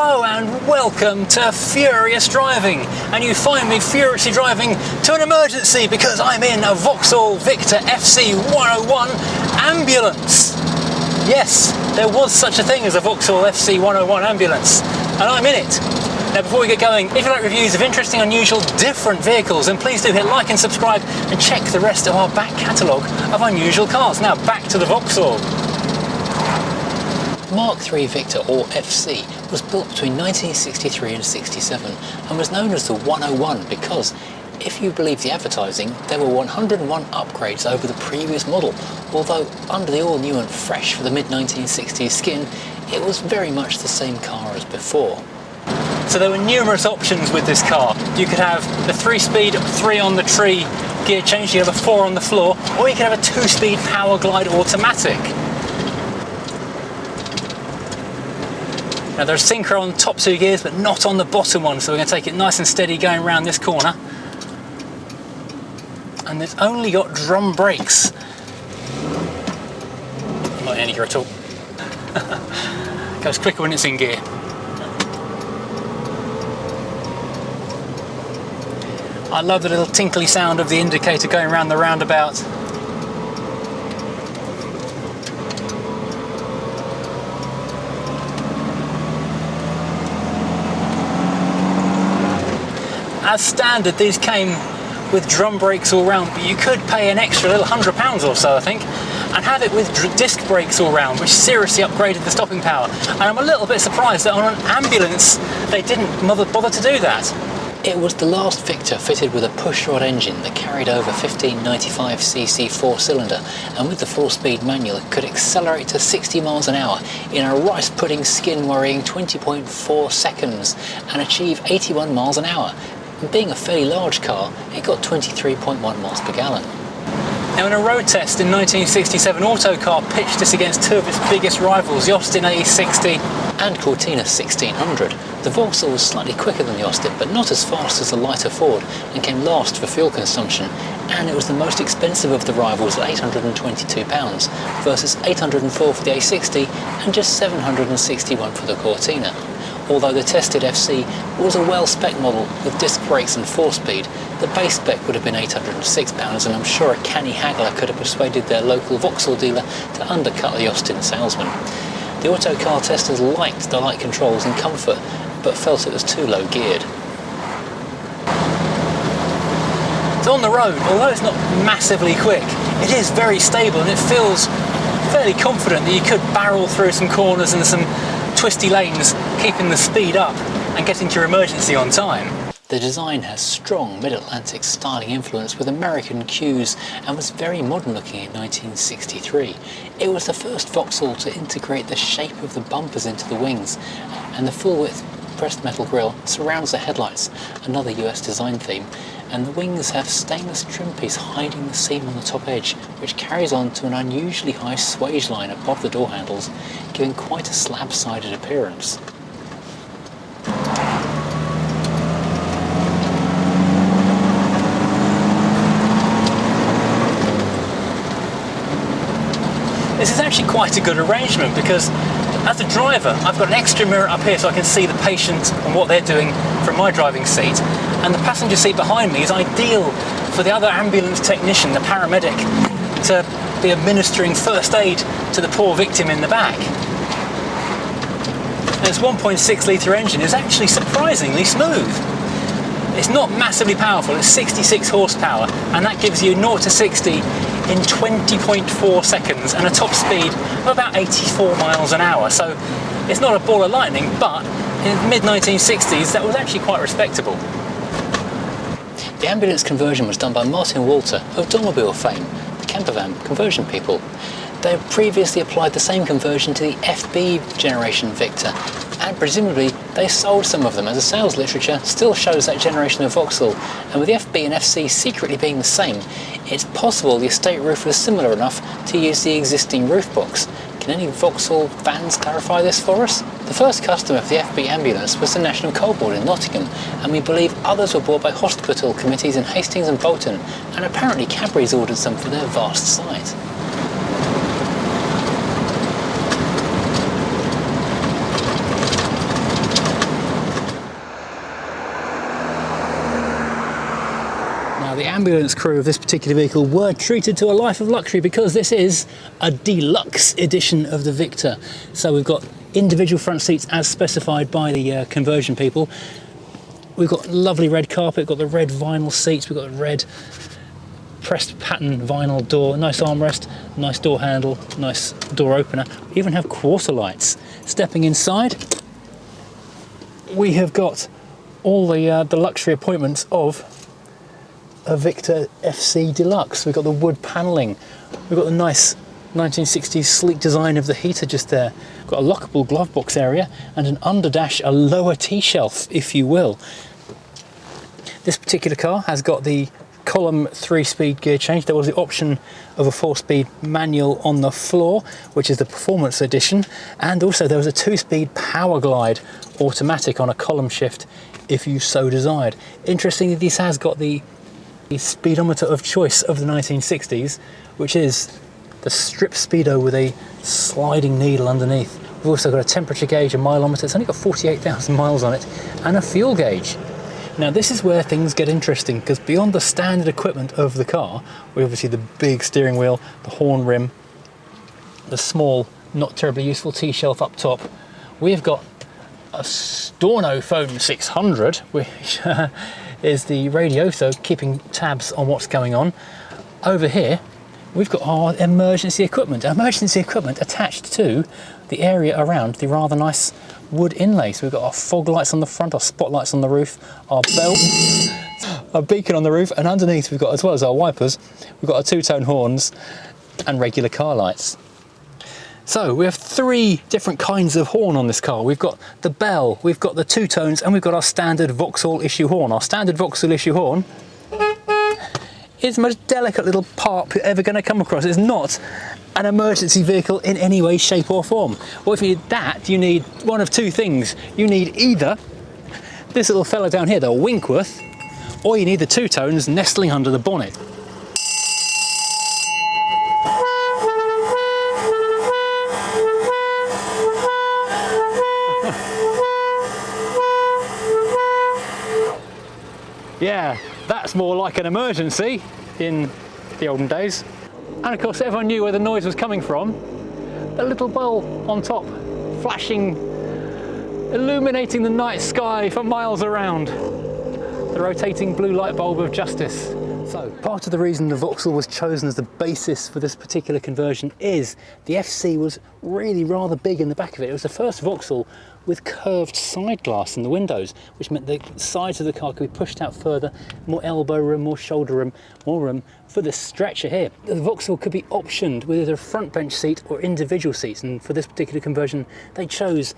Hello and welcome to Furious Driving, and you find me furiously driving to an emergency because I'm in a Vauxhall Victor FC 101 ambulance. Yes, there was such a thing as a Vauxhall FC 101 ambulance, and I'm in it. Now before we get going, if you like reviews of interesting, unusual, different vehicles, then please do hit like and subscribe and check the rest of our back catalogue of unusual cars. Now back to the Vauxhall. Mark III Victor, or FC, was built between 1963 and 67 and was known as the 101 because, if you believe the advertising, there were 101 upgrades over the previous model, although under the all new and fresh for the mid-1960s skin, it was very much the same car as before. So there were numerous options with this car. You could have the 3-speed, 3 on the tree gear change, you could have a 4 on the floor, or you could have a 2-speed power glide automatic. Now there's synchro on the top 2 gears but not on the bottom one, so we're going to take it nice and steady going around this corner. And it's only got drum brakes. Not in any gear at all. Goes quicker when it's in gear. I love the little tinkly sound of the indicator going around the roundabout. As standard, these came with drum brakes all round, but you could pay an extra little £100 or so, I think, and have it with disc brakes all round, which seriously upgraded the stopping power. And I'm a little bit surprised that on an ambulance they didn't bother to do that. It was the last Victor fitted with a pushrod engine that carried over 1595cc 4-cylinder, and with the 4-speed manual it could accelerate to 60 miles an hour in a rice pudding skin worrying 20.4 seconds and achieve 81 miles an hour. And being a fairly large car, it got 23.1 miles per gallon. Now in a road test in 1967, Autocar pitched this against 2 of its biggest rivals, the Austin A60 and Cortina 1600. The Vauxhall was slightly quicker than the Austin, but not as fast as the lighter Ford, and came last for fuel consumption, and it was the most expensive of the rivals at £822 versus £804 for the A60 and just £761 for the Cortina. Although the tested FC was a well-spec model with disc brakes and 4-speed, the base spec would have been £806, and I'm sure a canny haggler could have persuaded their local Vauxhall dealer to undercut the Austin salesman. The Autocar testers liked the light controls and comfort, but felt it was too low geared. So on the road, although it's not massively quick, it is very stable and it feels fairly confident that you could barrel through some corners and some twisty lanes, keeping the speed up and getting to your emergency on time. The design has strong mid-Atlantic styling influence with American cues and was very modern looking in 1963. It was the first Vauxhall to integrate the shape of the bumpers into the wings, and the full-width pressed metal grille surrounds the headlights, another US design theme, and the wings have stainless trim piece hiding the seam on the top edge, which carries on to an unusually high swage line above the door handles, giving quite a slab-sided appearance. This is actually quite a good arrangement because as a driver I've got an extra mirror up here so I can see the patient and what they're doing from my driving seat, and the passenger seat behind me is ideal for the other ambulance technician, the paramedic, to be administering first aid to the poor victim in the back. And its 1.6 litre engine is actually surprisingly smooth. It's not massively powerful, it's 66 horsepower, and that gives you 0 to 60 in 20.4 seconds and a top speed of about 84 miles an hour. So it's not a ball of lightning, but in the mid-1960s that was actually quite respectable. The ambulance conversion was done by Martin Walter of Domobile fame, the campervan conversion people. They had previously applied the same conversion to the FB generation Victor, and presumably they sold some of them, as the sales literature still shows that generation of Vauxhall, and with the FB and FC secretly being the same, it's possible the estate roof was similar enough to use the existing roof box. Can any Vauxhall fans clarify this for us? The first customer of the FB ambulance was the National Coal Board in Nottingham, and we believe others were bought by hospital committees in Hastings and Bolton, and apparently Cadbury's ordered some for their vast site. ambulance crew of this particular vehicle were treated to a life of luxury because this is a deluxe edition of the Victor. So we've got individual front seats as specified by the conversion people. We've got lovely red carpet, got the red vinyl seats, we've got the red pressed pattern vinyl door, nice armrest, nice door handle, nice door opener. We even have quarter lights. Stepping inside, we have got all the luxury appointments of a Victor FC Deluxe. We've got the wood panelling, we've got the nice 1960s sleek design of the heater just there. We've got a lockable glove box area and an underdash, a lower T-shelf, if you will. This particular car has got the column 3-speed gear change. There was the option of a 4-speed manual on the floor, which is the performance edition, and also there was a 2-speed power glide automatic on a column shift if you so desired. Interestingly, this has got the speedometer of choice of the 1960s, which is the strip speedo with a sliding needle underneath. We've also got a temperature gauge, a mileometer. It's only got 48,000 miles on it, and a fuel gauge. Now this is where things get interesting, because beyond the standard equipment of the car, we obviously the big steering wheel, the horn rim, the small, not terribly useful T-shelf up top, we've got a Stornophone 600, which is the radio, so keeping tabs on what's going on. Over here, we've got our emergency equipment attached to the area around the rather nice wood inlay. So we've got our fog lights on the front, our spotlights on the roof, our belt, our beacon on the roof, and underneath we've got, as well as our wipers, we've got our two-tone horns and regular car lights. So we have 3 different kinds of horn on this car. We've got the bell, we've got the two-tones, and we've got our standard Vauxhall issue horn. Our standard Vauxhall issue horn is the most delicate little part you're ever going to come across. It's not an emergency vehicle in any way, shape or form. Well, if you need that, you need one of 2 things. You need either this little fella down here, the Winkworth, or you need the two-tones nestling under the bonnet. Yeah, that's more like an emergency in the olden days. And of course everyone knew where the noise was coming from. The little bulb on top, flashing, illuminating the night sky for miles around. The rotating blue light bulb of justice. So part of the reason the Vauxhall was chosen as the basis for this particular conversion is the FC was really rather big in the back of it. It was the first Vauxhall with curved side glass in the windows, which meant the sides of the car could be pushed out further, more elbow room, more shoulder room, more room for this stretcher here. The Vauxhall could be optioned with either a front bench seat or individual seats, and for this particular conversion they chose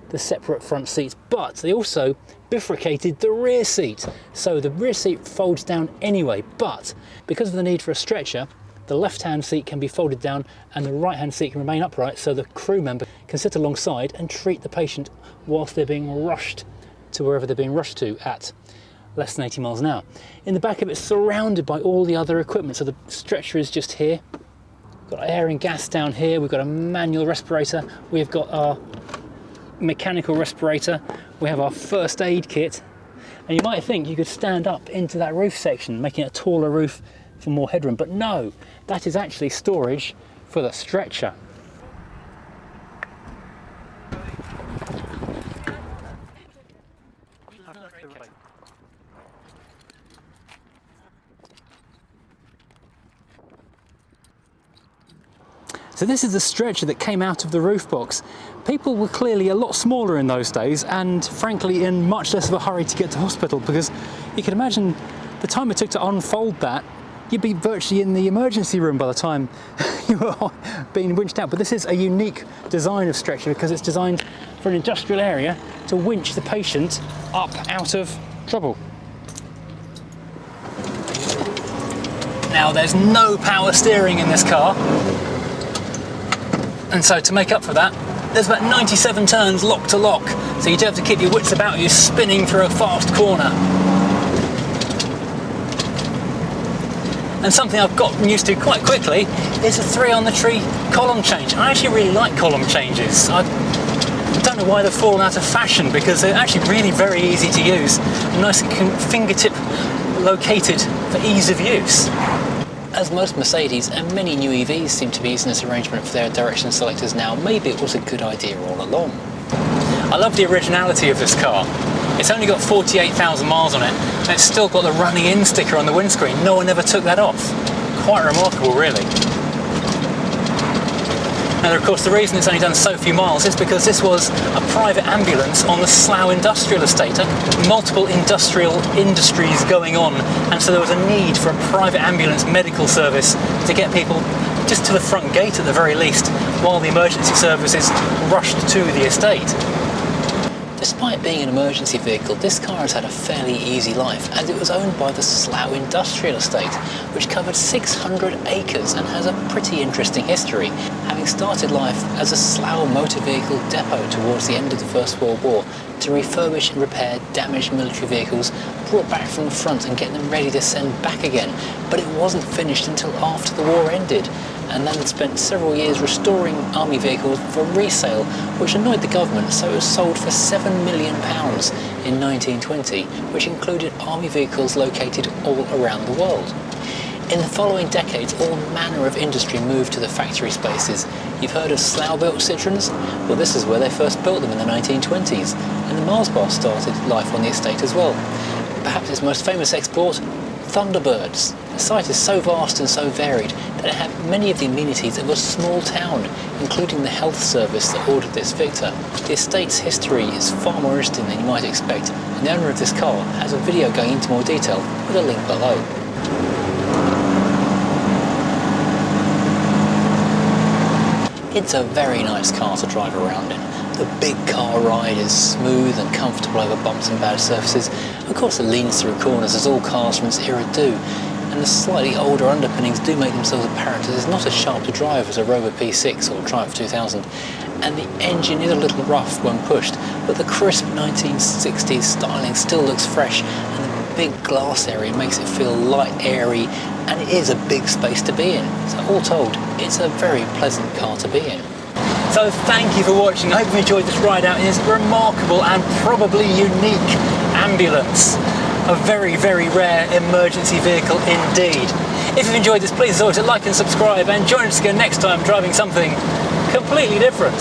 the separate front seats, but they also bifurcated the rear seat. So the rear seat folds down anyway, but because of the need for a stretcher, the left-hand seat can be folded down and the right-hand seat can remain upright, so the crew member can sit alongside and treat the patient whilst they're being rushed to wherever they're being rushed to at less than 80 miles an hour. In the back of it, surrounded by all the other equipment, so the stretcher is just here. We've got air and gas down here, we've got a manual respirator, we've got our mechanical respirator, we have our first aid kit, and you might think you could stand up into that roof section, making it a taller roof for more headroom, but no, that is actually storage for the stretcher. So this is the stretcher that came out of the roof box. People were clearly a lot smaller in those days and frankly in much less of a hurry to get to hospital, because you can imagine the time it took to unfold that, you'd be virtually in the emergency room by the time you were being winched out. But this is a unique design of stretcher because it's designed for an industrial area to winch the patient up out of trouble. Now there's no power steering in this car, and so to make up for that, there's about 97 turns lock to lock, so you do have to keep your wits about you spinning through a fast corner. And something I've gotten used to quite quickly is a 3 on the tree column change. I actually really like column changes. I don't know why they've fallen out of fashion, because they're actually really very easy to use. A nice fingertip located for ease of use. As most Mercedes and many new EVs seem to be using this arrangement for their direction selectors now, maybe it was a good idea all along. I love the originality of this car. It's only got 48,000 miles on it, and it's still got the running in sticker on the windscreen. No one ever took that off. Quite remarkable, really. Now, of course, the reason it's only done so few miles is because this was a private ambulance on the Slough industrial estate. Multiple industries going on, and so there was a need for a private ambulance medical service to get people just to the front gate at the very least, while the emergency services rushed to the estate. Despite being an emergency vehicle, this car has had a fairly easy life, as it was owned by the Slough Industrial Estate, which covered 600 acres and has a pretty interesting history, having started life as a Slough motor vehicle depot towards the end of the First World War to refurbish and repair damaged military vehicles brought back from the front and get them ready to send back again. But it wasn't finished until after the war ended, and then spent several years restoring army vehicles for resale, which annoyed the government, so it was sold for £7 million in 1920, which included army vehicles located all around the world. In the following decades, all manner of industry moved to the factory spaces. You've heard of Slough-built Citroens? Well, this is where they first built them in the 1920s, and the Mars bar started life on the estate as well. Perhaps its most famous export, Thunderbirds. The site is so vast and so varied that it had many of the amenities of a small town, including the health service that ordered this Victor. The estate's history is far more interesting than you might expect, and the owner of this car has a video going into more detail with a link below. It's a very nice car to drive around in. The big car ride is smooth and comfortable over bumps and bad surfaces. Of course, it leans through corners as all cars from its era do, and the slightly older underpinnings do make themselves apparent as it's not as sharp to drive as a Rover P6 or Triumph 2000, and the engine is a little rough when pushed, but the crisp 1960s styling still looks fresh, and the big glass area makes it feel light, airy, and it is a big space to be in. So all told, it's a very pleasant car to be in. So thank you for watching. I hope you enjoyed this ride out in this remarkable and probably unique ambulance. A very, very rare emergency vehicle indeed. If you've enjoyed this, please as always like and subscribe, and join us again next time driving something completely different.